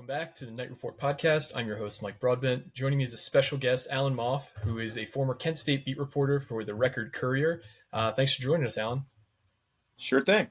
back to the Knight Report podcast. I'm your host, Mike Broadbent. Joining me is a special guest, Allen Moff, who is a former Kent State beat reporter for the Record Courier. Thanks for joining us, Allen. Sure thing.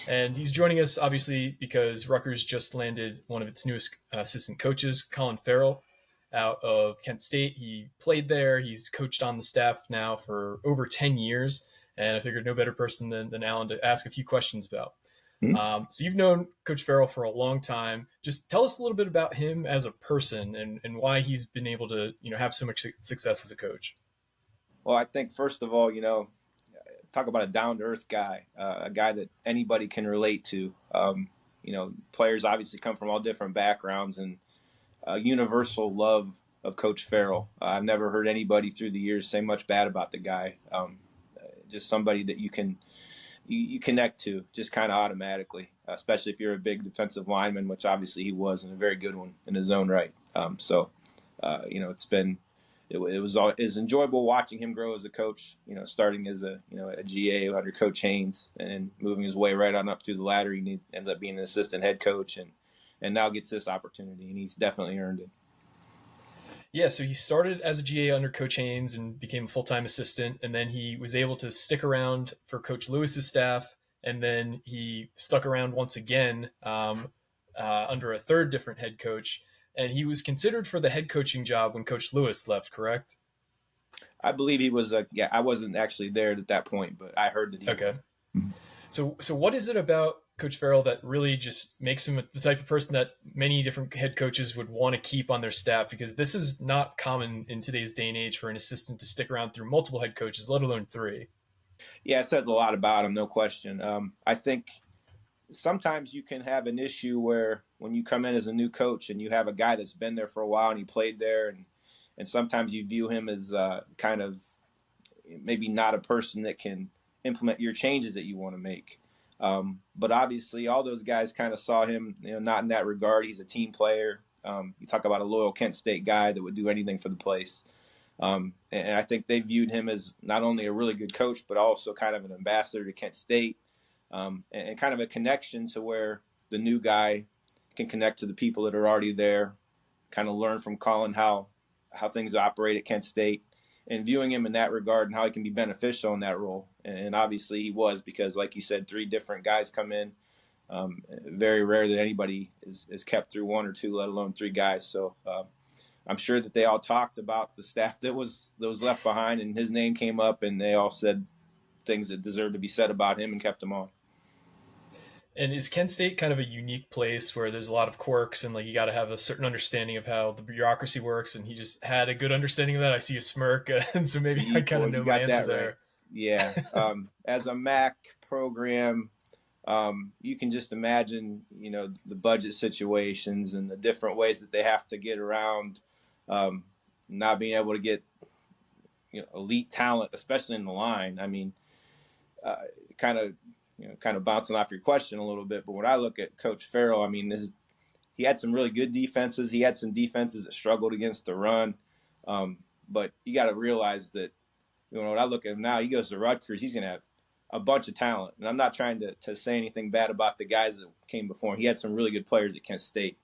And he's joining us, obviously, because Rutgers just landed one of its newest assistant coaches, Colin Ferrell, out of Kent State. He played there. He's coached on the staff now for over 10 years. And I figured no better person than Allen to ask a few questions about. So you've known Coach Ferrell for a long time. Just tell us a little bit about him as a person and why he's been able to, have so much success as a coach. Well, I think first of all, talk about a down-to-earth guy, a guy that anybody can relate to. Players obviously come from all different backgrounds, and a universal love of Coach Ferrell. I've never heard anybody through the years say much bad about the guy. Just somebody that you connect to just kind of automatically, especially if you're a big defensive lineman, which obviously he was, and a very good one in his own right. It was enjoyable watching him grow as a coach, starting as a GA under Coach Haynes and moving his way right on up through the ladder. He ends up being an assistant head coach and now gets this opportunity, and he's definitely earned it. Yeah, so he started as a GA under Coach Haynes and became a full-time assistant, and then he was able to stick around for Coach Lewis's staff, and then he stuck around once again under a third different head coach, and he was considered for the head coaching job when Coach Lewis left, correct? I believe he was. I wasn't actually there at that point, but I heard that he Okay. was. So what is it about Coach Ferrell that really just makes him the type of person that many different head coaches would want to keep on their staff? Because this is not common in today's day and age for an assistant to stick around through multiple head coaches, let alone three. Yeah, it says a lot about him, no question. I think sometimes you can have an issue where when you come in as a new coach and you have a guy that's been there for a while and he played there, and sometimes you view him as kind of maybe not a person that can implement your changes that you want to make. But obviously all those guys kind of saw him, not in that regard. He's a team player. You talk about a loyal Kent State guy that would do anything for the place. And I think they viewed him as not only a really good coach, but also kind of an ambassador to Kent State, and kind of a connection to where the new guy can connect to the people that are already there, kind of learn from Colin how things operate at Kent State, and viewing him in that regard and how he can be beneficial in that role. And obviously he was, because like you said, three different guys come in. Very rare that anybody is kept through one or two, let alone three guys. So I'm sure that they all talked about the staff that was left behind, and his name came up, and they all said things that deserved to be said about him and kept him on. And is Kent State kind of a unique place where there's a lot of quirks and you got to have a certain understanding of how the bureaucracy works? And he just had a good understanding of that. I see a smirk, and so maybe I kind of know my answer there. Right. Yeah. As a MAC program, you can just imagine, the budget situations and the different ways that they have to get around not being able to get, elite talent, especially in the line. I mean, kind of bouncing off your question a little bit, but when I look at Coach Ferrell, I mean, he had some really good defenses. He had some defenses that struggled against the run. But you got to realize that, when I look at him now, he goes to Rutgers, he's going to have a bunch of talent. And I'm not trying to say anything bad about the guys that came before him. He had some really good players at Kent State.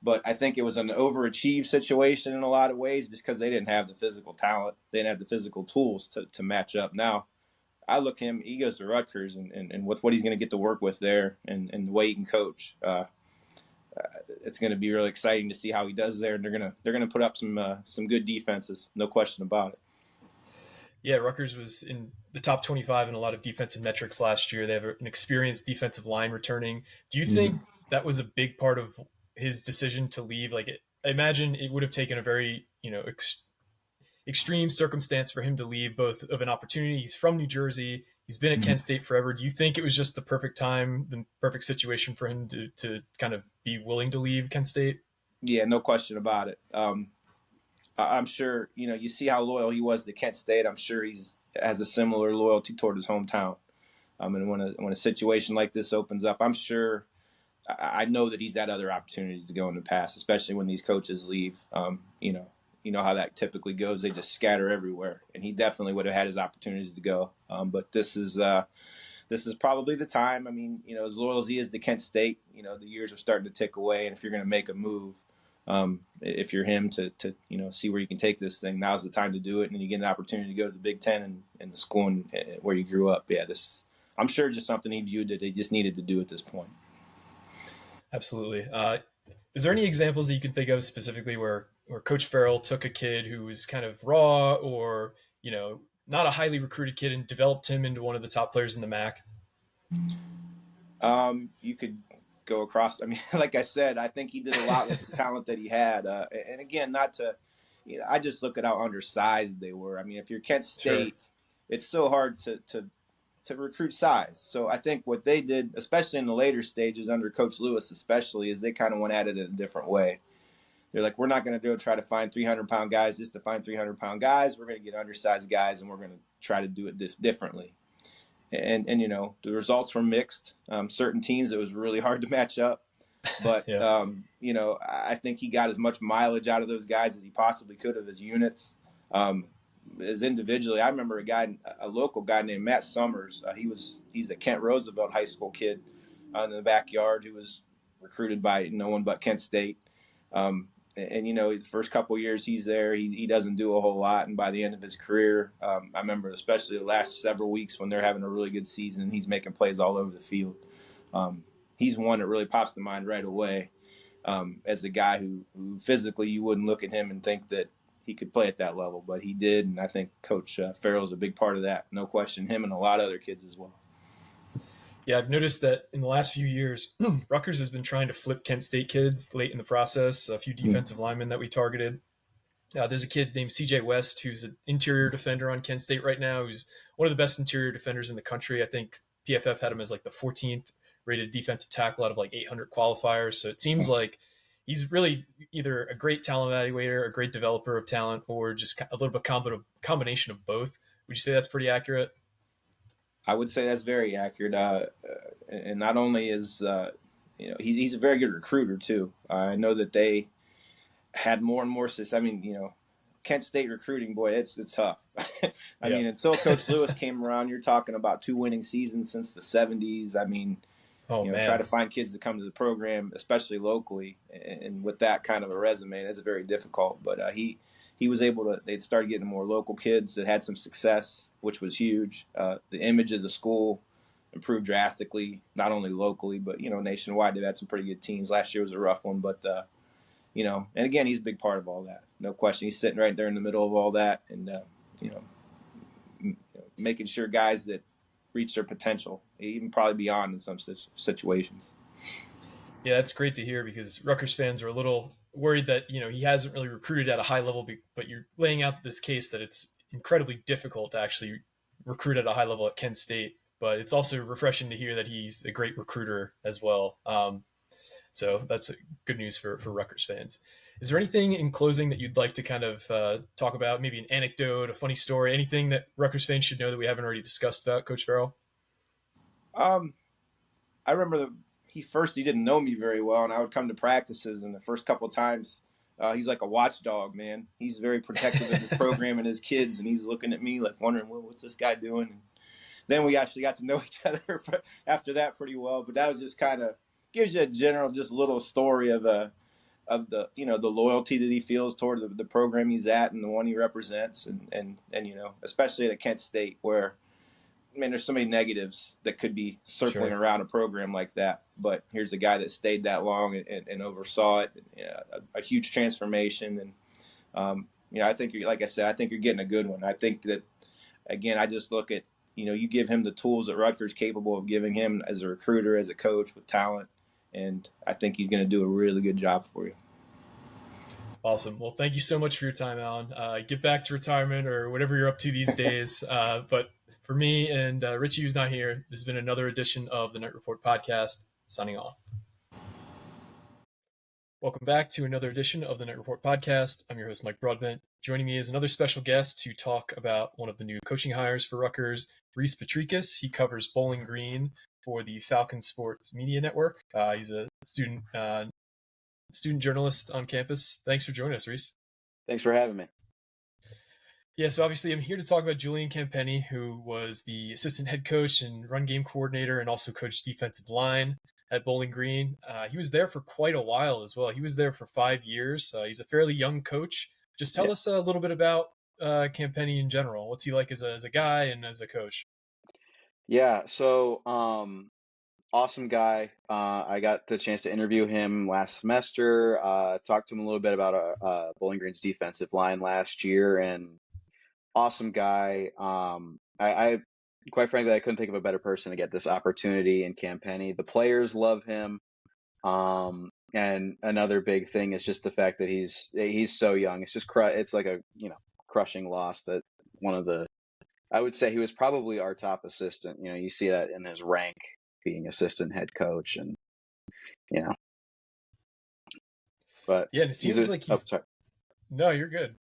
But I think it was an overachieved situation in a lot of ways because they didn't have the physical talent. They didn't have the physical tools to match up. Now, I look at him, he goes to Rutgers, and with what he's going to get to work with there and the way he can coach, it's going to be really exciting to see how he does there. And they're going to put up some good defenses, no question about it. Yeah, Rutgers was in the top 25 in a lot of defensive metrics last year. They have an experienced defensive line returning. Do you think that was a big part of his decision to leave? I imagine it would have taken a very, extreme circumstance for him to leave, both of an opportunity. He's from New Jersey. He's been at Kent State forever. Do you think it was just the perfect time, the perfect situation for him to kind of be willing to leave Kent State? Yeah, no question about it. I'm sure, you see how loyal he was to Kent State. I'm sure has a similar loyalty toward his hometown. And when a situation like this opens up, I'm sure, I know that he's had other opportunities to go in the past, especially when these coaches leave. You know how that typically goes. They just scatter everywhere. And he definitely would have had his opportunities to go. But this is this is probably the time. I mean, as loyal as he is to Kent State, the years are starting to tick away. And if you're going to make a move, if you're him to see where you can take this thing, now's the time to do it. And you get an opportunity to go to the Big Ten and the school where you grew up. Yeah, I'm sure just something he viewed that he just needed to do at this point. Absolutely. Is there any examples that you can think of specifically where Coach Ferrell took a kid who was kind of raw or, not a highly recruited kid and developed him into one of the top players in the MAC? You could go across. I mean, like I said, I think he did a lot with the talent that he had. And again, not to, I just look at how undersized they were. I mean, if you're Kent State, sure, it's so hard to recruit size. So I think what they did, especially in the later stages under Coach Lewis especially, is they kind of went at it in a different way. They're like, we're not going to try to find 300-pound guys just to find 300-pound guys. We're going to get undersized guys, and we're going to try to do it differently. And the results were mixed. Certain teams, it was really hard to match up. But, yeah. I think he got as much mileage out of those guys as he possibly could of his units. As individually, I remember a local guy named Matt Summers. He's a Kent Roosevelt High School kid in the backyard who was recruited by no one but Kent State. The first couple of years he's there, he doesn't do a whole lot. And by the end of his career, I remember especially the last several weeks when they're having a really good season, he's making plays all over the field. He's one that really pops to mind right away as the guy who physically you wouldn't look at him and think that he could play at that level, but he did. And I think Coach Ferrell's a big part of that. No question, him and a lot of other kids as well. Yeah, I've noticed that in the last few years, Rutgers has been trying to flip Kent State kids late in the process, a few defensive linemen that we targeted. There's a kid named CJ West who's an interior defender on Kent State right now, who's one of the best interior defenders in the country. I think PFF had him as like the 14th rated defensive tackle out of like 800 qualifiers. So it seems like he's really either a great talent evaluator, a great developer of talent, or just a little bit combination of both. Would you say that's pretty accurate? I would say that's very accurate. And not only is, he's a very good recruiter too. I know that they had more and more success. I mean, Kent State recruiting, boy, it's tough. I mean, until Coach Lewis came around, you're talking about 2 winning seasons since the 70s. I mean, try to find kids to come to the program, especially locally, and with that kind of a resume, that's very difficult. But he was able to. They started getting more local kids that had some success, which was huge. The image of the school improved drastically, not only locally but nationwide. They've had some pretty good teams. Last year was a rough one, but and again, he's a big part of all that. No question, he's sitting right there in the middle of all that, and making sure guys that reach their potential, even probably beyond in some situations. Yeah, that's great to hear because Rutgers fans are a little worried that he hasn't really recruited at a high level, but you're laying out this case that it's incredibly difficult to actually recruit at a high level at Kent State. But it's also refreshing to hear that he's a great recruiter as well. So that's good news for Rutgers fans. Is there anything in closing that you'd like to kind of talk about? Maybe an anecdote, a funny story, anything that Rutgers fans should know that we haven't already discussed about Coach Ferrell? I remember he didn't know me very well, and I would come to practices, and the first couple of times, he's like a watchdog, man. He's very protective of the program and his kids, and he's looking at me like wondering, well, what's this guy doing? And then we actually got to know each other after that pretty well. But that was just kind of gives you a general, just little story of the the loyalty that he feels toward the program he's at and the one he represents, and especially at Kent State where. I mean, there's so many negatives that could be circling around a program like that. But here's a guy that stayed that long and oversaw it, a huge transformation. And, I think, like I said, I think you're getting a good one. I think that, again, I just look at, you give him the tools that Rutgers capable of giving him as a recruiter, as a coach with talent. And I think he's going to do a really good job for you. Awesome. Well, thank you so much for your time, Allen. Get back to retirement or whatever you're up to these days. But for me and Richie, who's not here, this has been another edition of the Knight Report podcast. Signing off. Welcome back to another edition of the Knight Report podcast. I'm your host, Mike Broadbent. Joining me is another special guest to talk about one of the new coaching hires for Rutgers, Rhys Patrykus. He covers Bowling Green for the Falcon Sports Media Network. He's a student journalist on campus. Thanks for joining us, Rhys. Thanks for having me. Yeah, so obviously I'm here to talk about Julian Campenni, who was the assistant head coach and run game coordinator and also coached defensive line at Bowling Green. He was there for quite a while as well. He was there for 5 years. He's a fairly young coach. Just tell Yeah. us a little bit about Campenni in general. What's he like as a guy and as a coach? Yeah, so awesome guy. I got the chance to interview him last semester. Talked to him a little bit about Bowling Green's defensive line last year, and awesome guy. I quite frankly, I couldn't think of a better person to get this opportunity in Campenni. The players love him. And another big thing is just the fact that he's so young. It's just it's like a crushing loss that one of the I would say he was probably our top assistant. You see that in his rank being assistant head coach, and you know, but Yeah, and it he's seems a like oh he's sorry. no, you're good.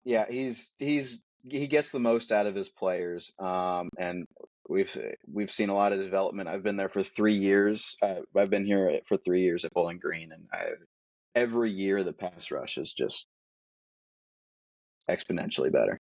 Yeah, he gets the most out of his players. And we've seen a lot of development. I've been there for 3 years. I've been here for 3 years at Bowling Green, and every year the pass rush is just exponentially better.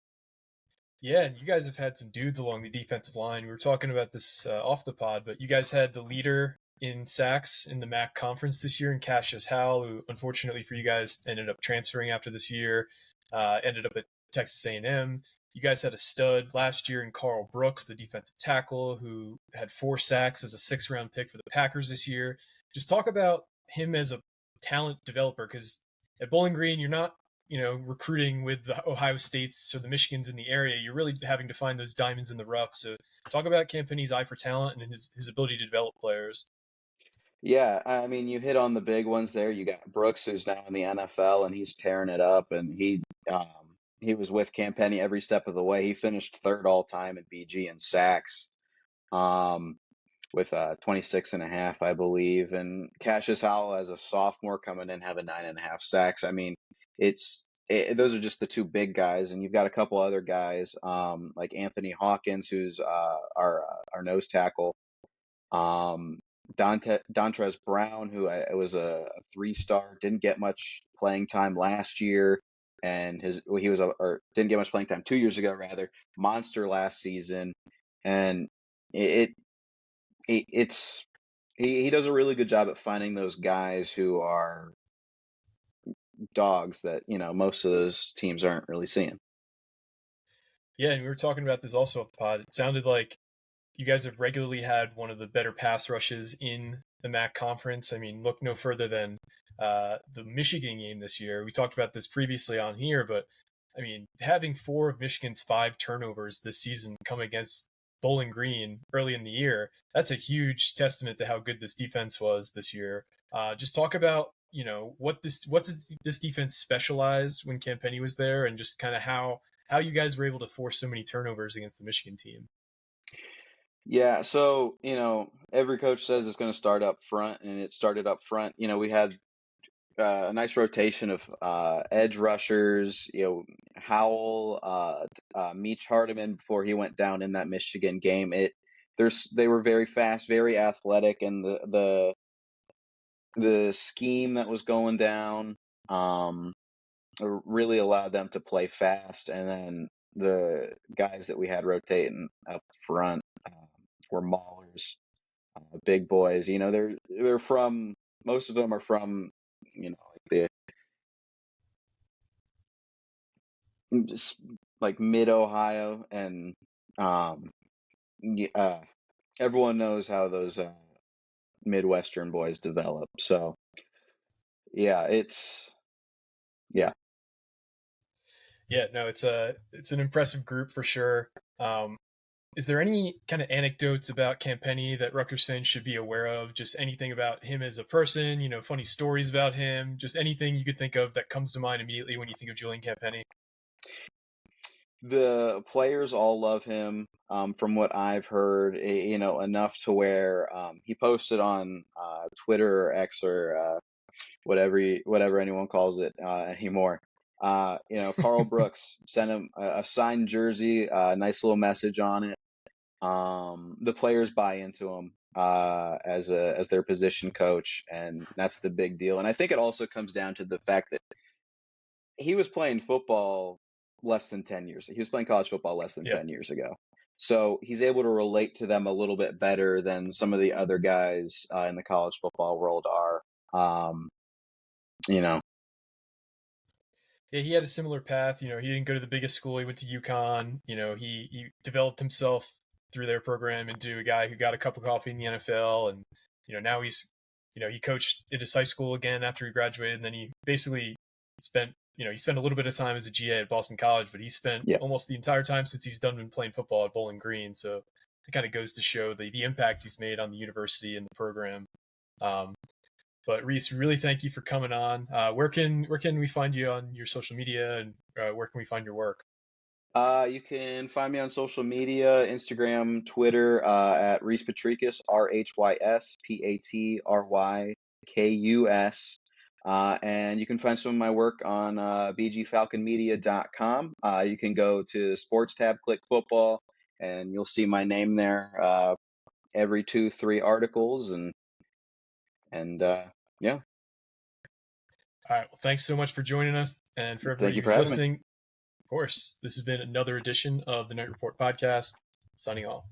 Yeah, and you guys have had some dudes along the defensive line. We were talking about this off the pod, but you guys had the leader in sacks in the MAC conference this year in Cassius Howell, who unfortunately for you guys ended up transferring after this year, ended up at Texas A&M. You guys had a stud last year in Carl Brooks, the defensive tackle, who had 4 sacks as a 6th-round pick for the Packers this year. Just talk about him as a talent developer, because at Bowling Green, you're not recruiting with the Ohio States or the Michigans in the area. You're really having to find those diamonds in the rough. So talk about Campenni's eye for talent and his ability to develop players. Yeah, I mean, you hit on the big ones there. You got Brooks, who's now in the NFL, and he's tearing it up. And he was with Campenni every step of the way. He finished third all time at BG in sacks, um, with 26 and a half, I believe. And Cassius Howell, as a sophomore, coming in having 9.5 sacks. I mean, those are just the two big guys, and you've got a couple other guys, like Anthony Hawkins, who's our nose tackle. Dontrez Brown, who was a 3-star, didn't get much playing time last year, and he was or didn't get much playing time 2 years ago, rather. Monster last season, and it, it's he does a really good job at finding those guys who are dogs that most of those teams aren't really seeing. Yeah, and we were talking about this also at the pod. It sounded like you guys have regularly had one of the better pass rushes in the MAC conference. I mean, look no further than the Michigan game this year. We talked about this previously on here, but I mean, having 4 of Michigan's 5 turnovers this season come against Bowling Green early in the year, that's a huge testament to how good this defense was this year. Just talk about what's this defense specialized when Campenni was there, and just kind of how you guys were able to force so many turnovers against the Michigan team. Yeah, so every coach says it's going to start up front, and it started up front. We had a nice rotation of edge rushers. Howell, Meach Hardiman before he went down in that Michigan game. They were very fast, very athletic, and the scheme that was going down really allowed them to play fast. And then the guys that we had rotating up front were maulers, big boys. They're from most of them are from like the just like mid Ohio, and um, everyone knows how those Midwestern boys develop. So yeah, yeah. Yeah, no, it's an impressive group for sure. Is there any kind of anecdotes about Campenni that Rutgers fans should be aware of? Just anything about him as a person, funny stories about him, just anything you could think of that comes to mind immediately when you think of Julian Campenni. The players all love him, from what I've heard. Enough to where he posted on Twitter or X, or whatever anyone calls it anymore. Carl Brooks sent him a signed jersey, a nice little message on it. The players buy into him as their position coach, and that's the big deal. And I think it also comes down to the fact that he was playing football less than 10 years. He was playing college football less than Yeah. 10 years ago. So he's able to relate to them a little bit better than some of the other guys in the college football world are. You know, Yeah, he had a similar path. He didn't go to the biggest school. He went to UConn. He developed himself through their program into a guy who got a cup of coffee in the NFL, and now he coached at his high school again after he graduated, and then he basically spent he spent a little bit of time as a GA at Boston College, but he spent yeah. almost the entire time since he's done been playing football at Bowling Green. So it kind of goes to show the impact he's made on the university and the program. But Rhys, really thank you for coming on. Where can we find you on your social media, and where can we find your work? You can find me on social media, Instagram, Twitter, at Rhys Patrykus, RhysPatrykus. And you can find some of my work on bgfalconmedia.com. You can go to Sports tab, click football, and you'll see my name there every 2-3 articles. And yeah. All right. Well, thanks so much for joining us, and for everybody Thank you for who's having me. listening. Of course, this has been another edition of the Knight Report podcast. Signing off.